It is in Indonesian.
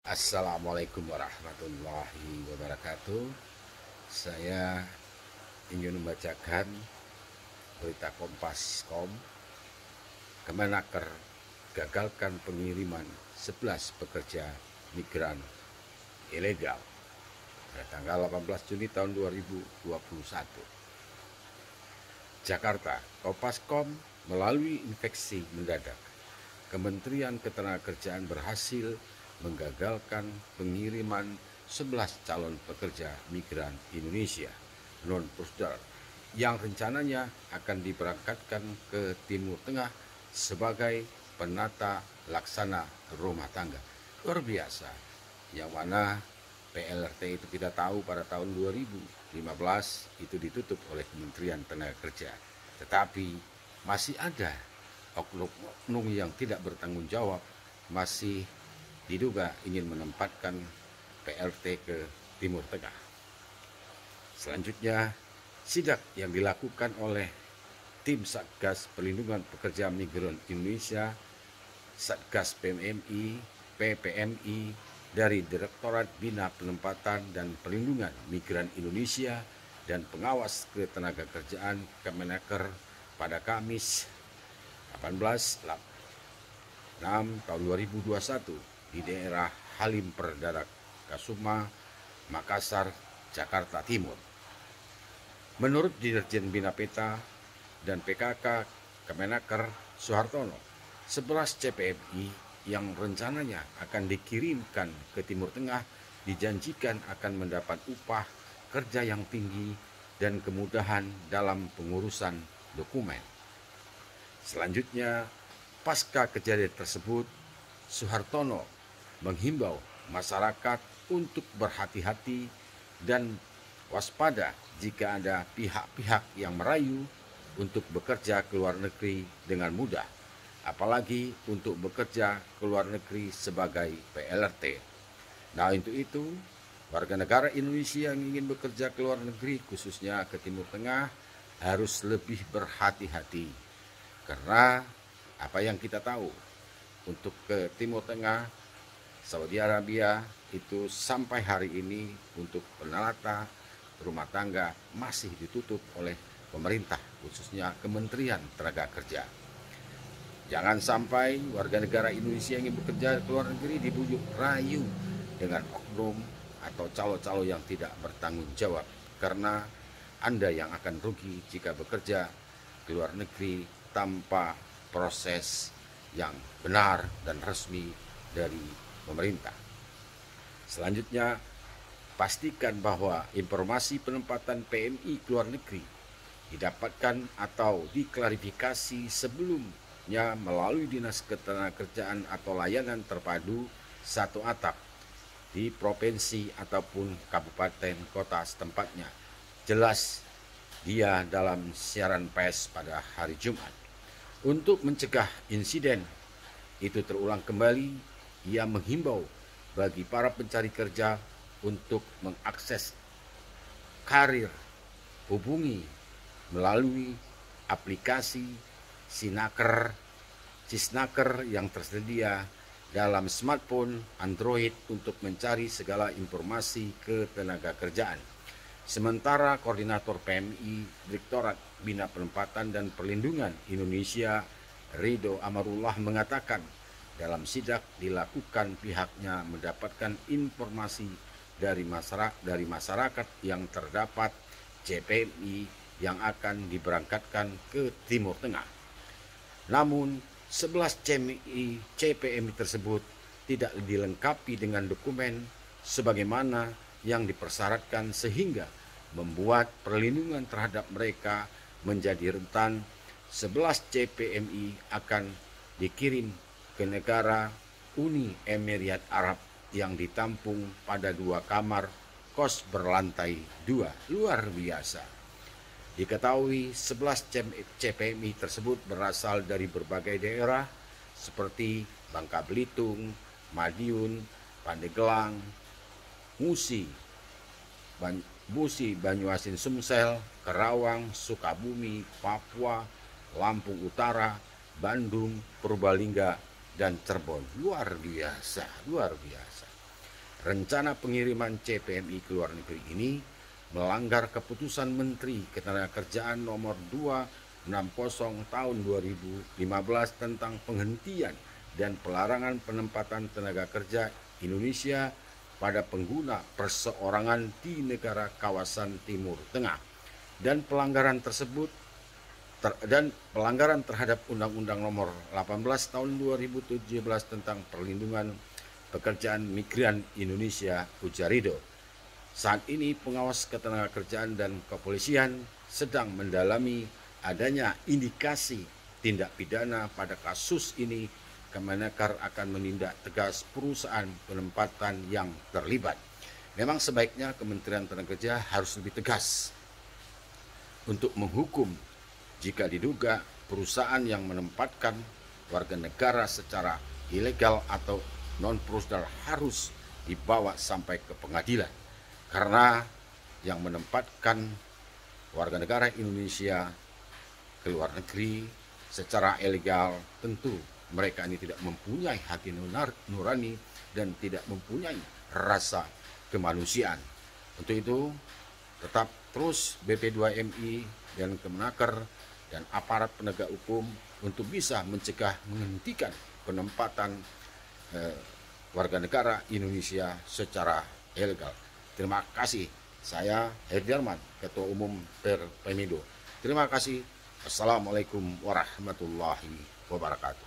Assalamualaikum warahmatullahi wabarakatuh. Saya ingin membacakan berita Kompas.com. Kemenaker gagalkan pengiriman 11 pekerja migran ilegal pada tanggal 18 Juni tahun 2021. Jakarta, Kompas.com melalui infeksi mendadak. Kementerian Ketenagakerjaan berhasil menggagalkan pengiriman 11 calon pekerja migran Indonesia non-prosedur yang rencananya akan diberangkatkan ke Timur Tengah sebagai penata laksana rumah tangga. Luar biasa, yang mana PLRT itu kita tahu pada tahun 2015 itu ditutup oleh Kementerian Tenaga Tetapi masih ada oknum yang tidak bertanggung jawab, masih diduga ingin menempatkan PLT ke Timur Tengah. Selanjutnya, sidak yang dilakukan oleh tim Satgas Perlindungan Pekerja Migran Indonesia, Satgas PMI, PPMI, dari Direktorat Bina Penempatan dan Perlindungan Migran Indonesia dan Pengawas Ketenagakerjaan Kemenaker pada Kamis 18/6 tahun 2021 di daerah Halim Perdana Kusuma, Makassar, Jakarta Timur. Menurut Dirjen Bina Peta dan PKK Kemenaker Suhartono, 11 CPMI yang rencananya akan dikirimkan ke Timur Tengah dijanjikan akan mendapat upah kerja yang tinggi dan kemudahan dalam pengurusan dokumen. Selanjutnya, pasca kejadian tersebut, Suhartono menghimbau masyarakat untuk berhati-hati dan waspada jika ada pihak-pihak yang merayu untuk bekerja ke luar negeri dengan mudah, apalagi untuk bekerja ke luar negeri sebagai PLRT. Nah, untuk itu, warga negara Indonesia yang ingin bekerja ke luar negeri, khususnya ke Timur Tengah, harus lebih berhati-hati. Karena apa yang kita tahu, untuk ke Timur Tengah, Saudi Arabia itu sampai hari ini untuk penata rumah tangga masih ditutup oleh pemerintah, khususnya Kementerian Tenaga Kerja. Jangan sampai warga negara Indonesia yang ingin bekerja ke luar negeri dibujuk rayu dengan oknum atau calo-calo yang tidak bertanggung jawab, karena Anda yang akan rugi jika bekerja ke luar negeri tanpa proses yang benar dan resmi dari pemerintah. Selanjutnya, pastikan bahwa informasi penempatan PMI ke luar negeri didapatkan atau diklarifikasi sebelumnya melalui Dinas Ketenagakerjaan atau layanan terpadu satu atap di provinsi ataupun kabupaten kota setempatnya. Jelas dia dalam siaran pers pada hari Jumat. Untuk mencegah insiden itu terulang kembali, ia menghimbau bagi para pencari kerja untuk mengakses karir, hubungi melalui aplikasi Cisnaker yang tersedia dalam smartphone Android untuk mencari segala informasi ketenagakerjaan. Sementara Koordinator PMI Direktorat Bina Penempatan dan Perlindungan Indonesia, Ridho Amarullah, mengatakan dalam sidak dilakukan pihaknya mendapatkan informasi dari masyarakat yang terdapat CPMI yang akan diberangkatkan ke Timur Tengah. Namun 11 CPMI tersebut tidak dilengkapi dengan dokumen sebagaimana yang dipersyaratkan, sehingga membuat perlindungan terhadap mereka menjadi rentan. 11 CPMI akan dikirim ke negara Uni Emirat Arab yang ditampung pada 2 kamar kos berlantai 2. Luar biasa. Diketahui 11 CPMI tersebut berasal dari berbagai daerah seperti Bangka Belitung, Madiun, Pandeglang, Musi, Banyuasin, Sumsel, Karawang, Sukabumi, Papua, Lampung Utara, Bandung, Purbalingga, dan Cirebon. Luar biasa, luar biasa. rencana pengiriman CPNI ke luar negeri ini melanggar keputusan Menteri Ketenagakerjaan nomor 260 tahun 2015 tentang penghentian dan pelarangan penempatan tenaga kerja Indonesia pada pengguna perseorangan di negara kawasan Timur Tengah, dan pelanggaran terhadap Undang-Undang Nomor 18 tahun 2017 tentang perlindungan pekerjaan migran Indonesia (Ujarido). Saat ini pengawas ketenagakerjaan dan kepolisian sedang mendalami adanya indikasi tindak pidana pada kasus ini. Kemenaker akan menindak tegas perusahaan penempatan yang terlibat. Memang sebaiknya Kementerian Tenagakerja harus lebih tegas untuk menghukum jika diduga perusahaan yang menempatkan warga negara secara ilegal atau non-prosedur harus dibawa sampai ke pengadilan. Karena yang menempatkan warga negara Indonesia ke luar negeri secara ilegal, tentu mereka ini tidak mempunyai hati nurani dan tidak mempunyai rasa kemanusiaan. Untuk itu, tetap terus BP2MI dan Kemenaker dan aparat penegak hukum untuk bisa mencegah, menghentikan penempatan warga negara Indonesia secara ilegal. Terima kasih. Saya Heri Darman, Ketua Umum Perpemindo. Terima kasih. Assalamualaikum warahmatullahi wabarakatuh.